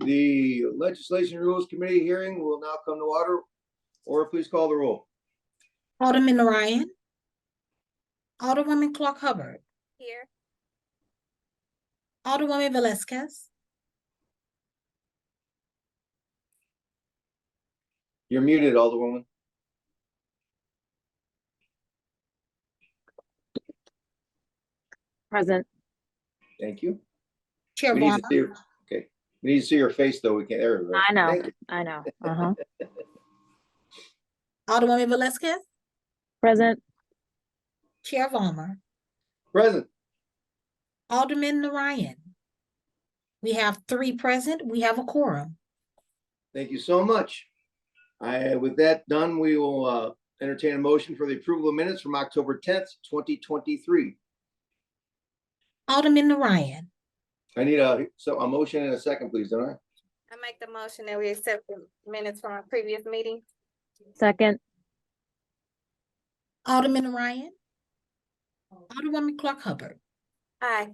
The Legislation Rules Committee hearing will now come to order. Or please call the roll. Alderman Ryan. Alderwoman Clark Hubbard. Here. Alderwoman Velasquez. You're muted, Alderwoman. Present. Thank you. Chair We need to Varner. see your, okay. We need to see your face though. We can't. There we go. I know. Thank you. I know. Uh-huh. Alderwoman Velasquez. Present. Chair Varner. Present. Alderman Ryan. We have 3 present. We have a quorum. Thank you so much. With that done, we will entertain a motion for the approval of minutes from October 10th, 2023. Alderman Ryan. I need a motion and a second, please, don't I? I make the motion that we accept the minutes from our previous meeting. Second. Alderman Ryan. Alderwoman Clark Hubbard. Aye.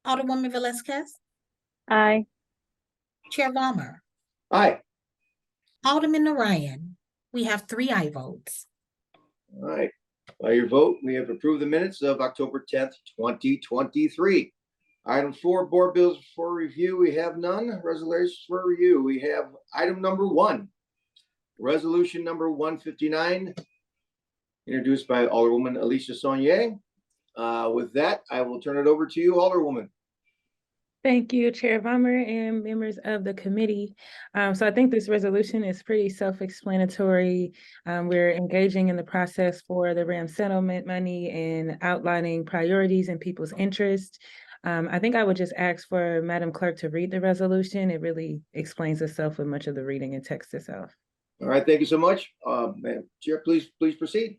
Alderwoman Velasquez. Aye. Chair Varner. Aye. Alderman Ryan. We have 3 aye votes. All right. By your vote, we have approved the minutes of October 10th, 2023. Item 4, board bills for review. We have none. Resolutions for review. We have item number 1, resolution number 159, introduced by Alderwoman Alicia Saunier. With that, I will turn it over to you, Alderwoman. Thank you, Chair Varner and members of the committee. So I think this resolution is pretty self-explanatory. We're engaging in the process for the RAM settlement money and outlining priorities and people's interest. I think I would just ask for Madam Clerk to read the resolution. It really explains itself with much of the reading and text itself. All right, thank you so much. Madam Chair, please proceed.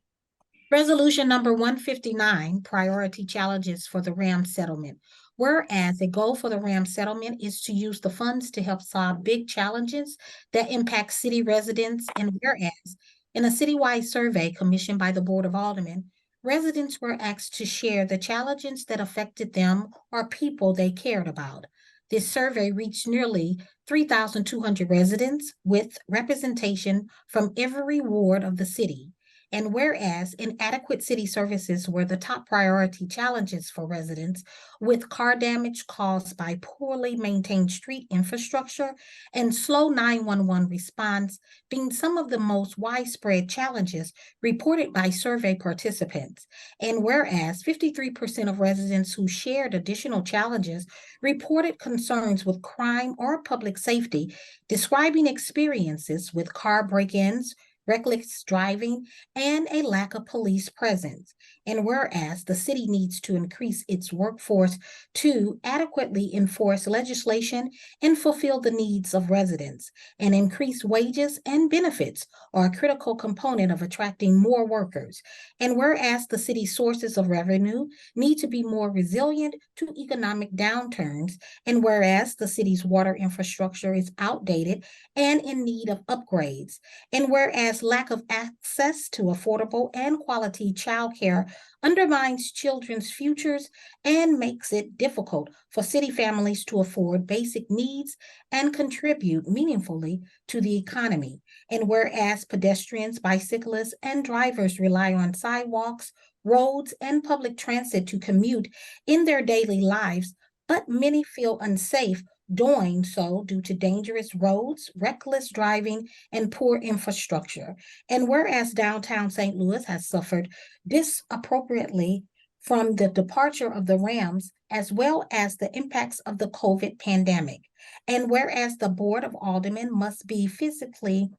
Resolution number 159, priority challenges for the RAM settlement. Whereas the goal for the RAM settlement is to use the funds to help solve big challenges that impact city residents, and whereas in a citywide survey commissioned by the Board of Aldermen, residents were asked to share the challenges that affected them or people they cared about. This survey reached nearly 3,200 residents with representation from every ward of the city. And whereas inadequate city services were the top priority challenges for residents, with car damage caused by poorly maintained street infrastructure and slow 911 response being some of the most widespread challenges reported by survey participants. And whereas 53% of residents who shared additional challenges reported concerns with crime or public safety, describing experiences with car break-ins, reckless driving, and a lack of police presence. And whereas the city needs to increase its workforce to adequately enforce legislation and fulfill the needs of residents, and increased wages and benefits are a critical component of attracting more workers. And whereas the city's sources of revenue need to be more resilient to economic downturns, and whereas the city's water infrastructure is outdated and in need of upgrades, and whereas lack of access to affordable and quality childcare undermines children's futures and makes it difficult for city families to afford basic needs and contribute meaningfully to the economy. And whereas pedestrians, bicyclists, and drivers rely on sidewalks, roads, and public transit to commute in their daily lives, but many feel unsafe doing so due to dangerous roads, reckless driving, and poor infrastructure. And whereas downtown St. Louis has suffered disproportionately from the departure of the Rams, as well as the impacts of the COVID pandemic. And whereas the Board of Aldermen must be fiscally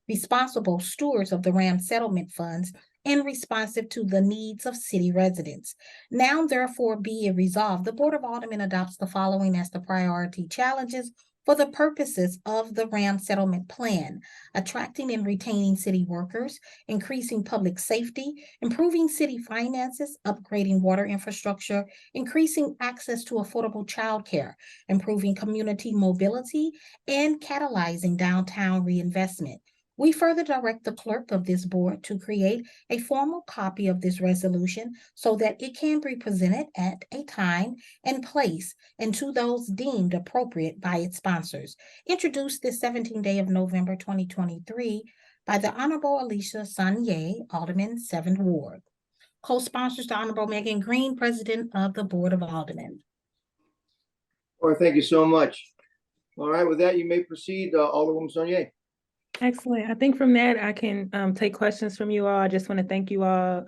responsible stewards of the RAM settlement funds and responsive to the needs of city residents. Now, therefore, be it resolved, the Board of Aldermen adopts the following as the priority challenges for the purposes of the RAM settlement plan: attracting and retaining city workers, increasing public safety, improving city finances, upgrading water infrastructure, increasing access to affordable childcare, improving community mobility, and catalyzing downtown reinvestment. We further direct the clerk of this board to create a formal copy of this resolution so that it can be presented at a time and place and to those deemed appropriate by its sponsors. Introduced this 17th day of November 2023 by the Honorable Alicia Sanye, Alderman, 7th Ward. Co-sponsors the Honorable Megan Green, President of the Board of Aldermen. All right, thank you so much. All right, with that, you may proceed, Alderwoman Sonier. Excellent. I think from that, I can take questions from you all. I just want to thank you all.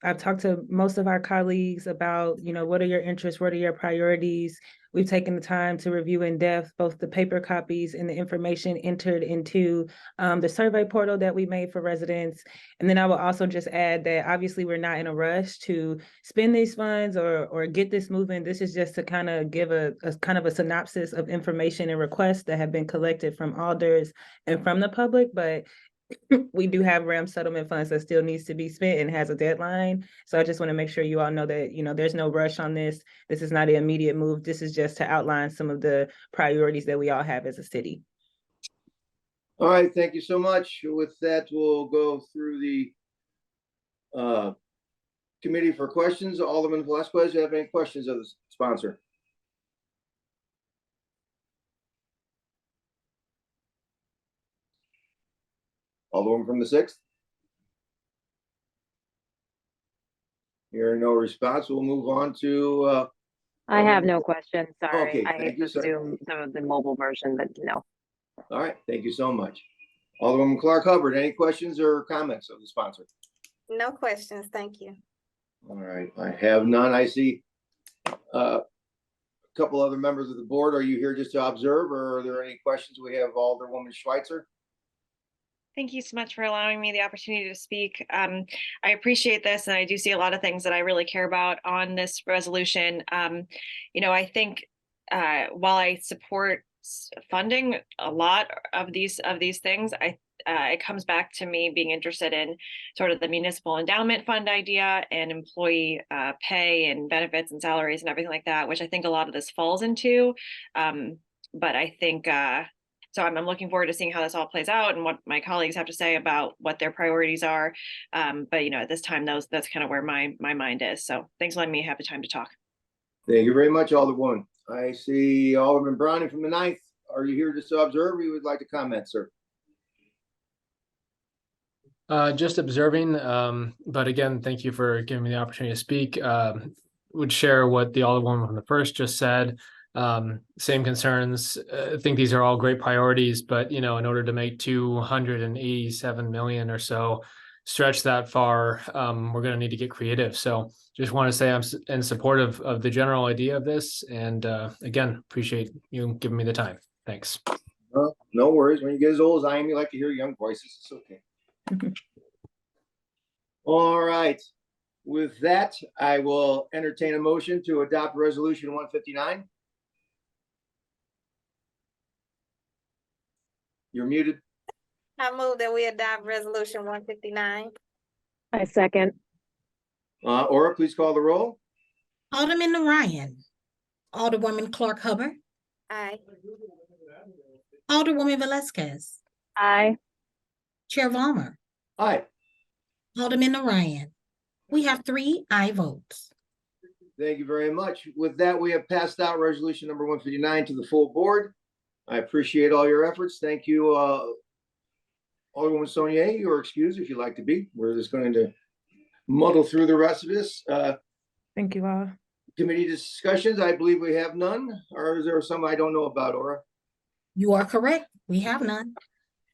I've talked to most of our colleagues about, what are your interests? What are your priorities? We've taken the time to review in depth both the paper copies and the information entered into the survey portal that we made for residents. And then I will also just add that obviously we're not in a rush to spend these funds or get this moving. This is just to kind of give a kind of a synopsis of information and requests that have been collected from alders and from the public, but we do have RAM settlement funds that still needs to be spent and has a deadline. So I just want to make sure you all know that, there's no rush on this. This is not an immediate move. This is just to outline some of the priorities that we all have as a city. All right, thank you so much. With that, we'll go through the committee for questions. Alderman Velasquez, do you have any questions of the sponsor? Alderman from the 6th? Hearing no response, we'll move on to, I have no questions. Sorry. Okay, I thank you, sir. assumed some of the mobile version, but no. all right, thank you so much. Alderwoman Clark Hubbard, any questions or comments of the sponsor? No questions, thank you. All right, I have none. I see a couple other members of the board. Are you here just to observe, or are there any questions? We have Alderwoman Schweitzer. Thank you so much for allowing me the opportunity to speak. I appreciate this, and I do see a lot of things that I really care about on this resolution. I think while I support funding a lot of these things, it comes back to me being interested in sort of the municipal endowment fund idea and employee pay and benefits and salaries and everything like that, which I think a lot of this falls into. But I think so I'm looking forward to seeing how this all plays out and what my colleagues have to say about what their priorities are. But at this time, that's kind of where my mind is. So thanks for letting me have the time to talk. Thank you very much, Alderwoman. I see Alderman Browning from the 9th. Are you here just to observe, or you would like to comment, sir? Just observing, but again, thank you for giving me the opportunity to speak. Would share what the Alderwoman from the 1st just said. Same concerns. I think these are all great priorities, but in order to make 287 million or so stretch that far, we're going to need to get creative. So just want to say I'm in support of the general idea of this, and again, appreciate you giving me the time. Thanks. No worries. When you get as old as I am, you like to hear young voices. It's okay. All right. With that, I will entertain a motion to adopt Resolution 159. You're muted. I move that we adopt resolution 159. I second. Aura, please call the roll. Alderman Ryan, Alderwoman Clark Hubbard, Aye. Alderwoman Velasquez, Aye. Chair Valmer, Aye. Alderman Ryan. We have 3 aye votes. Thank you very much. With that, we have passed out resolution number 159 to the full board. I appreciate all your efforts. Thank you, Alderwoman Sonier. You're excused if you'd like to be. We're just going to muddle through the rest of this. Thank you all. Committee discussions, I believe we have none, or is there some I don't know about, Aura? You are correct. We have none.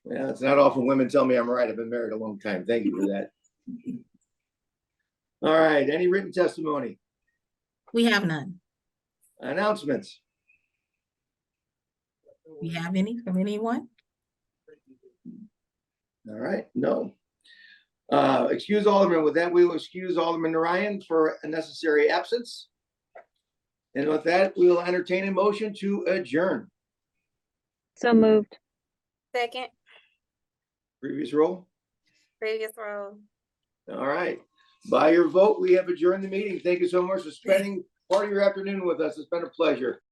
Yeah, it's not often women tell me I'm right. I've been married a long time. Thank you for that. All right, any written testimony? We have none. Announcements? We have any from anyone? All right, no. Excuse Alderman. With that, we will excuse Alderman Ryan for a necessary absence. And with that, we will entertain a motion to adjourn. So moved. Second, Previous roll. previous roll. All right. By your vote, we have adjourned the meeting. Thank you so much for spending part of your afternoon with us. It's been a pleasure.